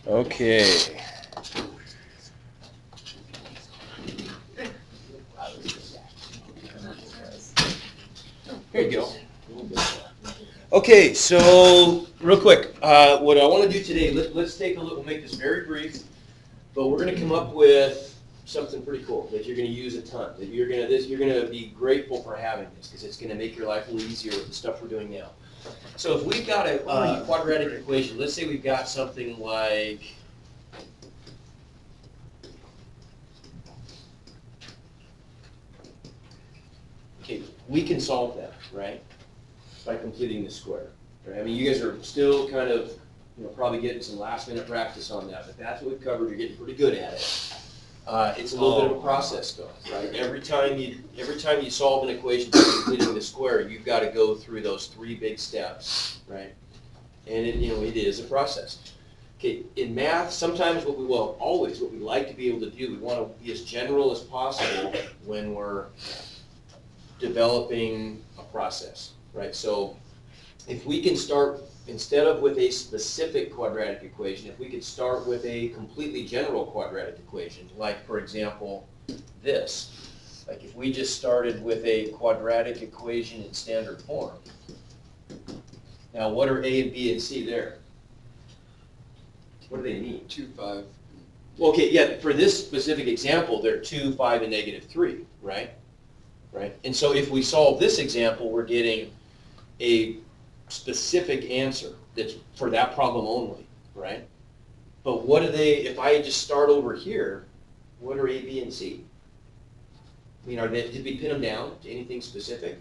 Okay. Here you go. Okay, so real quick, what I want to do today, let's take a look. We'll make this very brief, but we're going to come up with something pretty cool that you're going to use a ton. That you're going to be grateful for having this because it's going to make your life a little easier with the stuff we're doing now. So if we've got a quadratic equation, let's say we've got something like we can solve that, right? By completing the square. Right? I mean, you guys are still kind of, probably getting some last minute practice on that, but that's what we've covered. You're getting pretty good at it. It's a little bit of a process though, right? Every time you solve an equation by completing the square, you've got to go through those 3 big steps, right? And it is a process. Okay, in math, sometimes always what we like to be able to do, we want to be as general as possible when we're developing a process, right? So if we can start, instead of with a specific quadratic equation, if we could start with a completely general quadratic equation, like for example, this. Like if we just started with a quadratic equation in standard form. Now what are A and B and C there? What do they mean? 2, 5. Well, okay, yeah, for this specific example, they're 2, 5, and -3, right? Right? And so if we solve this example, we're getting a specific answer that's for that problem only, right? But what are they, if I just start over here, what are A, B, and C? I mean, did we pin them down to anything specific?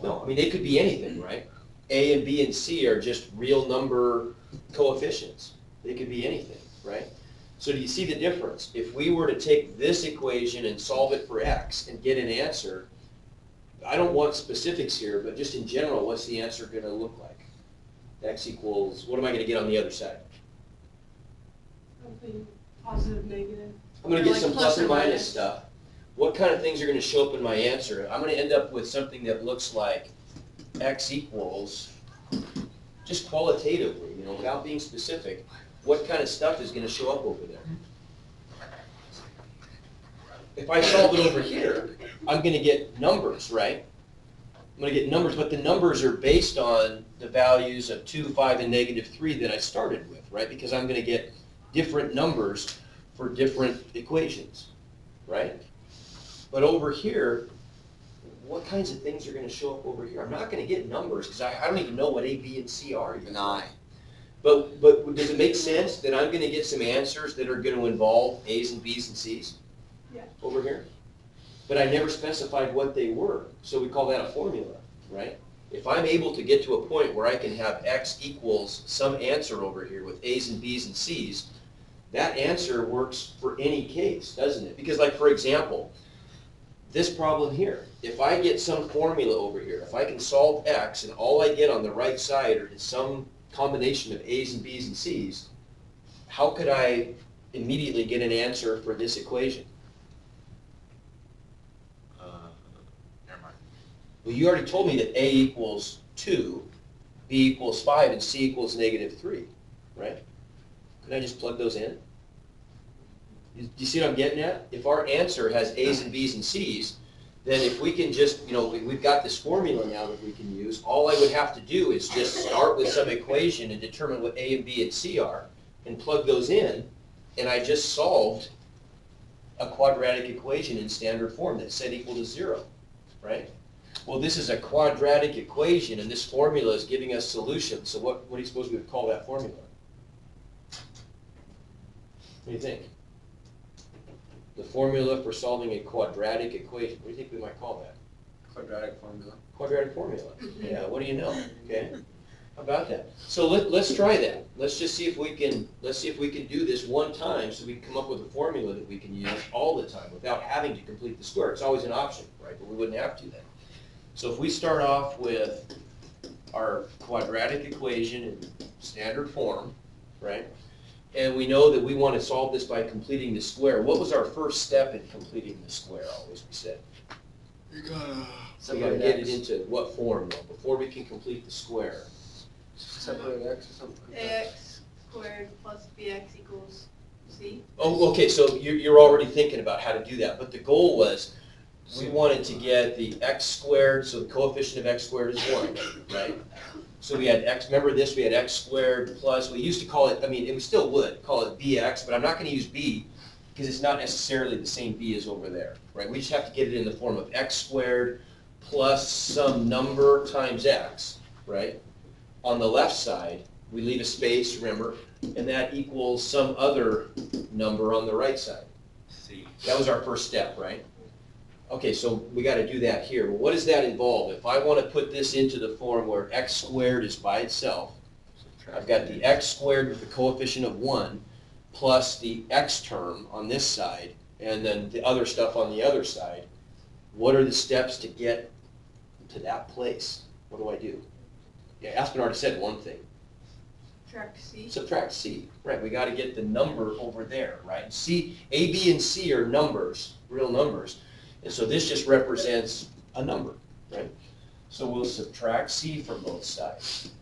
No, I mean, they could be anything, right? A and B and C are just real number coefficients. They could be anything, right? So do you see the difference? If we were to take this equation and solve it for x and get an answer, I don't want specifics here, but just in general, what's the answer going to look like? X equals, what am I going to get on the other side? Something positive, negative. I'm going to get Like some plus and minus minus stuff. What kind of things are going to show up in my answer? I'm going to end up with something that looks like x equals, just qualitatively, without being specific, what kind of stuff is going to show up over there? If I solve it over here, I'm going to get numbers, right? I'm going to get numbers, but the numbers are based on the values of 2, 5, and -3 that I started with, right? Because I'm going to get different numbers for different equations, right? But over here, what kinds of things are going to show up over here? I'm not going to get numbers because I don't even know what A, B, and C are yet. 9. But does it make sense that I'm going to get some answers that are going to involve A's and B's and C's? Yeah. Over here? But I never specified what they were, so we call that a formula, right? If I'm able to get to a point where I can have x equals some answer over here with A's and B's and C's, that answer works for any case, doesn't it? Because like, for example, this problem here, if I get some formula over here, if I can solve x and all I get on the right side is some combination of A's and B's and C's, how could I immediately get an answer for this equation? Never mind. Well, you already told me that A equals 2, B equals 5, and C equals -3, right? Could I just plug those in? Do you see what I'm getting at? If our answer has A's and B's and C's, then if we can just, we've got this formula now that we can use, all I would have to do is just start with some equation and determine what A and B and C are and plug those in, and I just solved a quadratic equation in standard form that said equal to 0, right? Well, this is a quadratic equation, and this formula is giving us solutions. So what do you suppose we would call that formula? What do you think? The formula for solving a quadratic equation. What do you think we might call that? Quadratic formula. Quadratic formula. Yeah, what do you know? Okay. How about that? So let's try that. Let's just see if we can do this one time so we can come up with a formula that we can use all the time without having to complete the square. It's always an option, right? But we wouldn't have to then. So if we start off with our quadratic equation in standard form, right? And we know that we want to solve this by completing the square. What was our first step in completing the square, always we said? You gotta We gotta get it into what form, though, before we can complete the square? separate x or something like that. X squared plus bx equals c. Oh, okay, so you're already thinking about how to do that, but the goal was, we wanted to get the x squared, so the coefficient of x squared is 1, right? So we had x, remember this, we had x squared plus, we used to call it, I mean, we still would call it bx, but I'm not gonna use b, because it's not necessarily the same b as over there, right? We just have to get it in the form of x squared plus some number times x, right? On the left side, we leave a space, remember, and that equals some other number on the right side. C. That was our first step, right? Okay, so we got to do that here. Well, what does that involve? If I want to put this into the form where x squared is by itself, I've got the x squared with the coefficient of 1 plus the x term on this side, and then the other stuff on the other side. What are the steps to get to that place? What do I do? Yeah, Aspen already said one thing. Subtract c. Subtract c. Right, we got to get the number over there, right? C, a, b, and c are numbers, real numbers. And so this just represents a number, right? So we'll subtract c from both sides.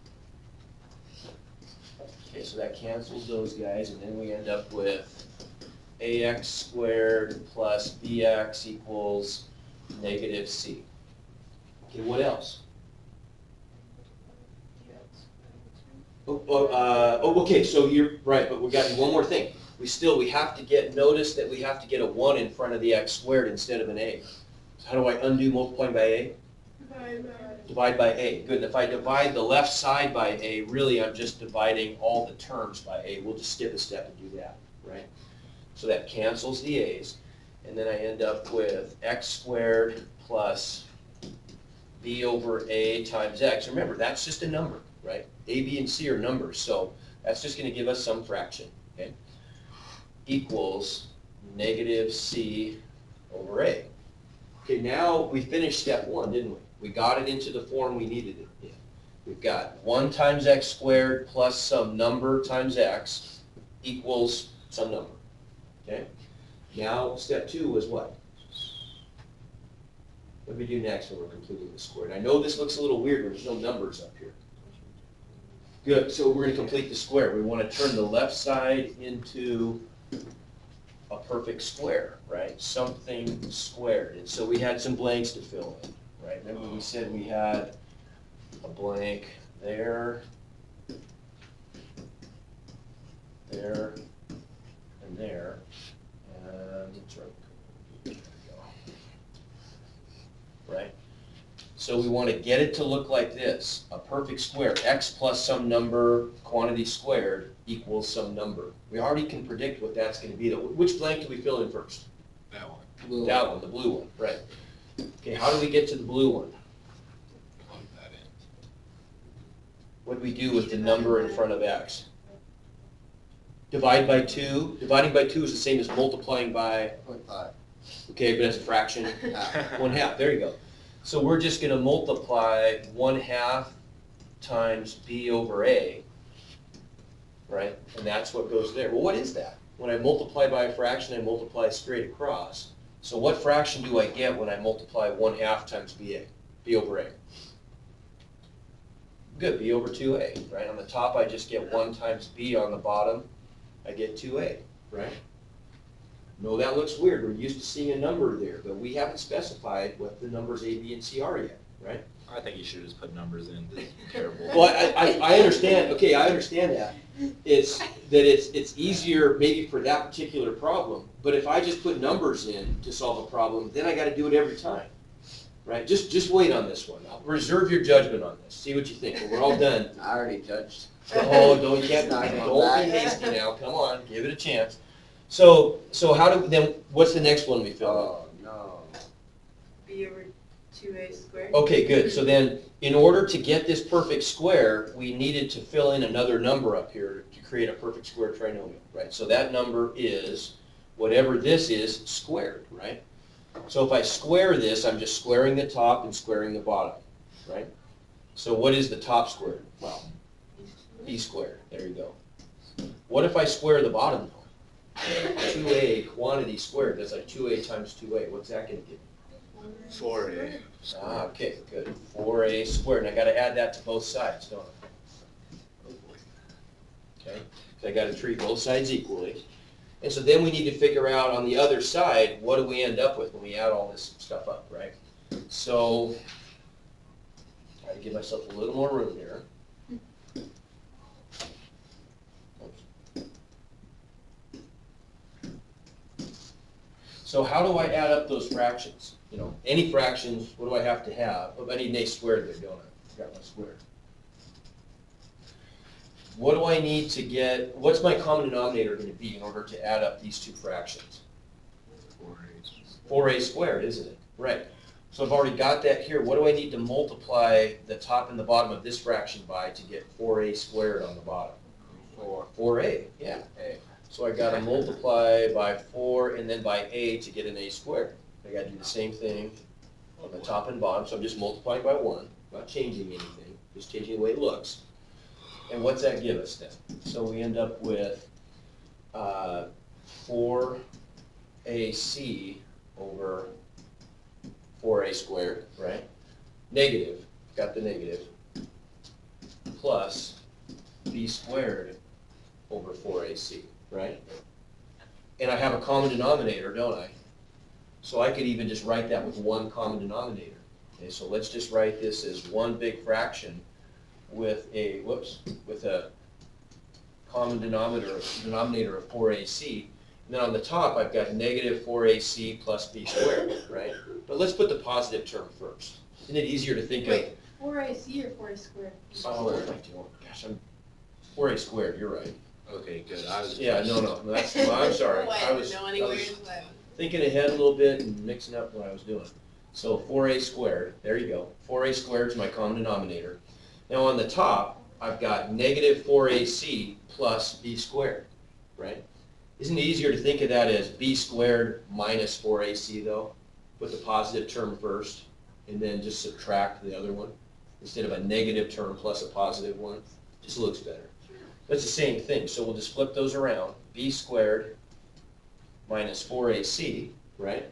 Okay, so that cancels those guys, and then we end up with ax squared plus bx equals negative c. Okay, what else? Okay, so you're right, but we got one more thing. We have to get, notice that we have to get a 1 in front of the x squared instead of an a. So how do I undo multiplying by a? Divide by a. Good, and if I divide the left side by a, really I'm just dividing all the terms by a. We'll just skip a step and do that, right? So that cancels the a's, and then I end up with x squared plus b over a times x. Remember, that's just a number, right? A, b, and c are numbers, so that's just going to give us some fraction, okay? Equals negative c over a. Okay, now we finished step 1, didn't we? We got it into the form we needed it in. We've got 1 times x squared plus some number times x equals some number, okay? Now step 2 was what? What do we do next when we're completing the squared? I know this looks a little weird when there's no numbers up here. Good, so we're going to complete the square. We want to turn the left side into a perfect square, right? Something squared. And so we had some blanks to fill in, right? Remember we said we had a blank there, there, and there. And it's right. There we go. Right? So we want to get it to look like this, a perfect square, x plus some number, quantity squared, equals some number. We already can predict what that's going to be, though. Which blank do we fill in first? That one. That one, the blue one, right. Okay, how do we get to the blue one? Plug that in. What do we do with the number in front of x? Divide by 2. Dividing by 2 is the same as multiplying by, 0.5. okay, but that's a fraction. 1/2, there you go. So we're just going to multiply 1/2 times b over a, right? And that's what goes there. Well, what is that? When I multiply by a fraction, I multiply straight across. So what fraction do I get when I multiply 1/2 times b over a? Good, b over 2a, right? On the top, I just get 1 times b. On the bottom, I get 2a, right? No, that looks weird. We're used to seeing a number there, but we haven't specified what the numbers a, b, and c are yet, right? I think you should just put numbers in. This is terrible. Well, I understand. Okay, I understand that. It's easier maybe for that particular problem. But if I just put numbers in to solve a problem, then I got to do it every time, right? Just wait on this one. I'll reserve your judgment on this. See what you think. But we're all done. I already judged. Oh, don't be Not hasty now. Come on, give it a chance. So how do then? What's the next one we fill Oh, no. b over 2a squared. in? Okay, good. So then, in order to get this perfect square, we needed to fill in another number up here to create a perfect square trinomial, right? So that number is whatever this is squared, right? So if I square this, I'm just squaring the top and squaring the bottom, right? So what is the top squared? Well, b squared. There you go. What if I square the bottom though? 2a quantity squared. That's like 2a times 2a. What's that going to give me? 4a. Ah, okay, good. 4a squared. And I got to add that to both sides, don't I? Okay. 'cause I gotta treat both sides equally. And so then we need to figure out on the other side, what do we end up with when we add all this stuff up, right? So, try to give myself a little more room here. So how do I add up those fractions? You know, any fractions, what do I have to have? Oh, I need an a squared there, don't I? Got my square. What do I need to get, what's my common denominator going to be in order to add up these two fractions? 4a squared, isn't it? Right. So I've already got that here. What do I need to multiply the top and the bottom of this fraction by to get 4a squared on the bottom? 4a, yeah. A. So I got to multiply by 4 and then by a to get an a squared. I got to do the same thing on the top and bottom. So I'm just multiplying by 1, not changing anything, just changing the way it looks. And what's that give us then? So we end up with 4ac over 4a squared, right? Negative, got the negative, plus b squared over 4ac, right? And I have a common denominator, don't I? So I could even just write that with one common denominator. Okay, so let's just write this as one big fraction with a, with a common denominator of 4ac. And then on the top, I've got negative 4ac plus b squared, right? But let's put the positive term first. Isn't it easier to think Wait, 4ac or 4a squared? of? Oh, what am I doing? Gosh, I'm 4a squared, you're right. Okay, good. I was. Yeah, no, that's, well, I'm sorry. Oh, I was thinking ahead a little bit and mixing up what I was doing. So 4a squared, there you go. 4a squared is my common denominator. Now on the top, I've got negative 4ac plus b squared, right? Isn't it easier to think of that as b squared minus 4ac though? Put the positive term first and then just subtract the other one instead of a negative term plus a positive one. Just looks better. That's the same thing, so we'll just flip those around. B squared minus 4ac, right?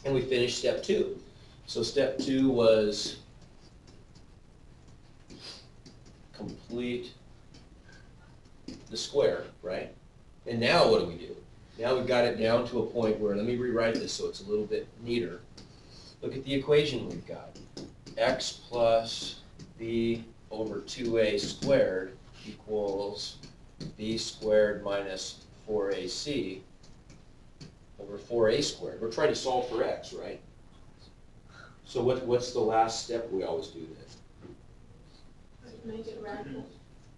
And we finished step 2. So step 2 was complete the square, right? And now what do? Now we've got it down to a point where, let me rewrite this so it's a little bit neater. Look at the equation we've got. X plus b over 2a squared equals b squared minus 4ac over 4a squared. We're trying to solve for x, right? So what's the last step we always do then? Make it radical.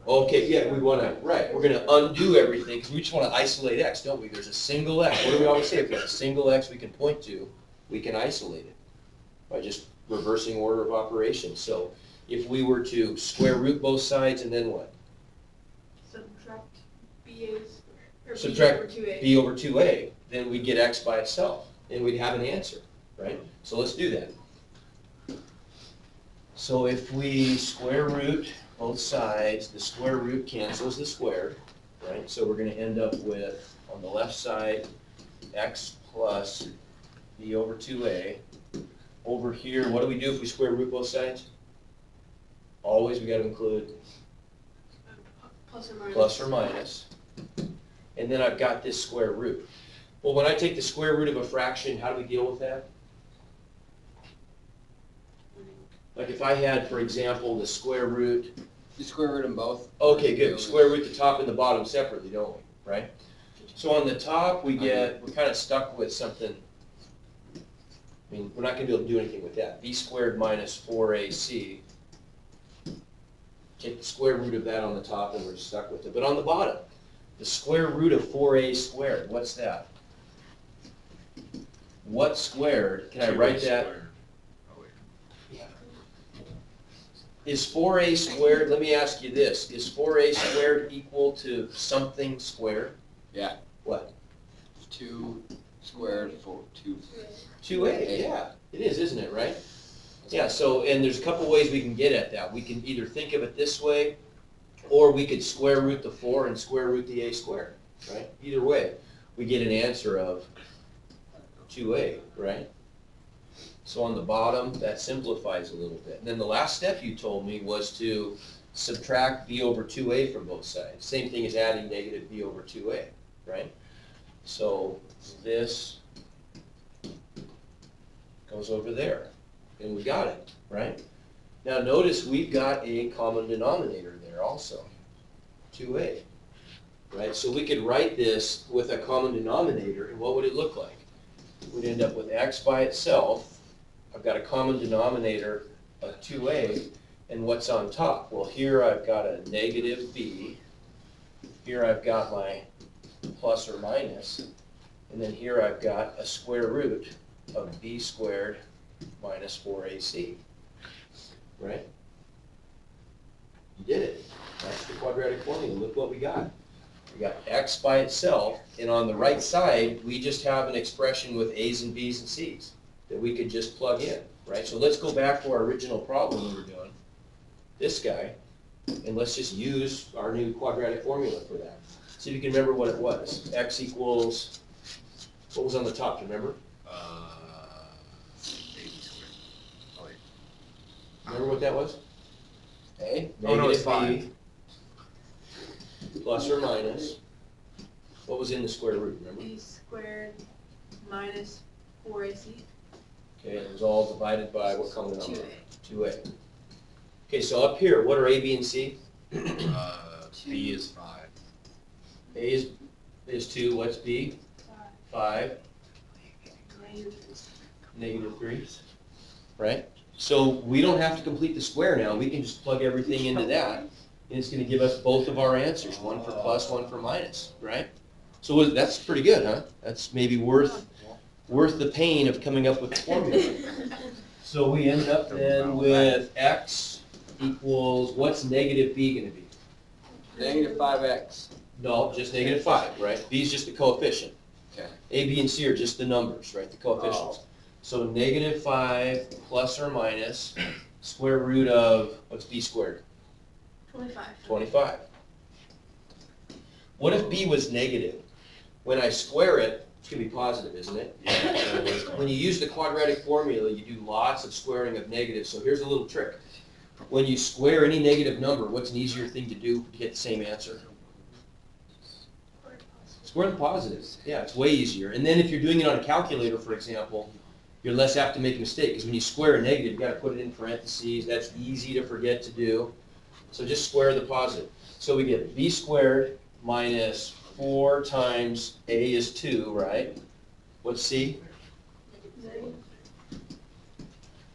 Okay, yeah, we want to, right, we're going to undo everything because we just want to isolate x, don't we? There's a single x. What do we always say? If we have a single x we can point to, we can isolate it by just reversing order of operations. So if we were to square root both sides and then what? Subtract ba or Subtract b over 2a. b over 2a, then we'd get x by itself, and we'd have an answer, right? So let's do that. So if we square root both sides, the square root cancels the square, right? So we're going to end up with, on the left side, x plus b over 2a. Over here, what do we do if we square root both sides? Always we got to include Plus or minus. plus or minus. And then I've got this square root. Well, when I take the square root of a fraction, how do we deal with that? Like if I had, for example, the square root. You square root them both? Okay, good. We square root the top and the bottom separately, don't we? Right? So on the top, we're kind of stuck with something. I mean, we're not going to be able to do anything with that. B squared minus 4ac. Take the square root of that on the top and we're stuck with it. But on the bottom, the square root of 4a squared, what's that? What squared, can I write that? Is 4a squared, let me ask you this, is 4a squared equal to something squared? Yeah. What? 2 squared for 2. 2a, yeah, it is, isn't it, right? Yeah, so, and there's a couple ways we can get at that. We can either think of it this way, or we could square root the 4 and square root the a squared, right? Either way, we get an answer of 2a, right? So on the bottom, that simplifies a little bit. And then the last step you told me was to subtract b over 2a from both sides. Same thing as adding negative b over 2a, right? So this goes over there, and we got it, right? Now notice we've got a common denominator there also, 2a, right? So we could write this with a common denominator, and what would it look like? We'd end up with x by itself. I've got a common denominator of 2a, and what's on top? Well, here I've got a negative b, here I've got my plus or minus, and then here I've got a square root of b squared minus 4ac, right? You did it. That's the quadratic formula. Look what we got. We got x by itself, and on the right side, we just have an expression with a's and b's and c's that we could just plug in, right? So let's go back to our original problem we were doing, this guy, and let's just use our new quadratic formula for that. See if you can remember what it was. X equals, what was on the top, do you remember? Remember what that was? A? Oh, no, it's Negative b plus or minus. What was in the square root, remember? B squared minus 4ac. Okay, and it was all divided by what common denominator? 2a. 2a. Okay, so up here, what are a, b, and c? B is 5. A is 2, what's b? 5. Negative 3. Right? So we don't have to complete the square now. We can just plug everything into that, and it's going to give us both of our answers, one for plus, one for minus, right? So that's pretty good, huh? That's maybe worth the pain of coming up with the formula. So we end up then with x equals, what's negative b going to be? Negative 5x. No, just negative 5, right? B is just the coefficient. Okay. A, b, and c are just the numbers, right? The coefficients. So negative 5 plus or minus square root of, what's b squared? 25. 25. What if b was negative? When I square it, it's going to be positive, isn't it? When you use the quadratic formula, you do lots of squaring of negatives. So here's a little trick. When you square any negative number, what's an easier thing to do to get the same answer? Square the positives. Yeah, it's way easier. And then if you're doing it on a calculator, for example, you're less apt to make a mistake, because when you square a negative, you've got to put it in parentheses. That's easy to forget to do. So just square the positive. So we get b squared minus 4 times a is 2, right? What's c?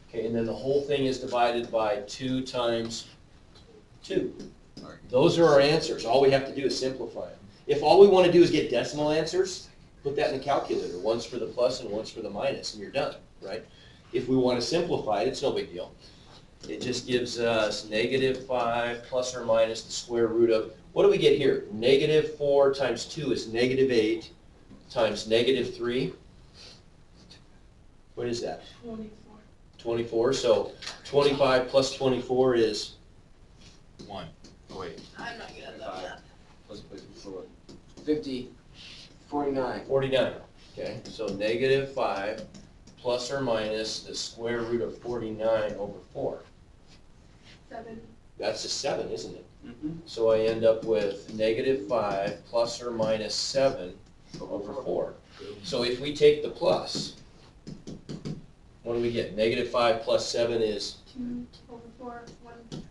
Okay, and then the whole thing is divided by 2 times 2. Those are our answers. All we have to do is simplify them. If all we want to do is get decimal answers, put that in the calculator. One's for the plus and one's for the minus, and you're done, right? If we want to simplify it, it's no big deal. It just gives us negative 5 plus or minus the square root of, what do we get here? Negative 4 times 2 is negative 8 times negative 3. What is that? 24. 24. So 25 plus 24 is 1. Oh, wait. I'm not good at that. Plus 4. 50. 49. 49. Okay, so negative 5 plus or minus the square root of 49 over 4. 7. That's a 7, isn't it? Mm-hmm. So I end up with negative 5 plus or minus 7 over 4. So if we take the plus, what do we get? Negative 5 plus 7 is, 2 over 4. 1.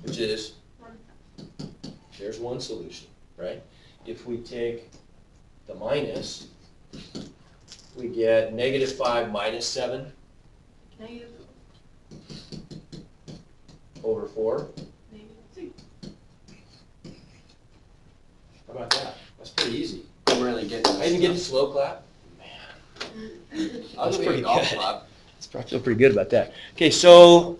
which is, 1. there's one solution, right? If we take the minus, we get negative 5 minus 7 Negative. over 4. Negative 2. How about that? That's pretty easy. I'm really getting I even get the slow clap. I'll That's give you pretty a golf good. club. I feel pretty good about that. Okay, so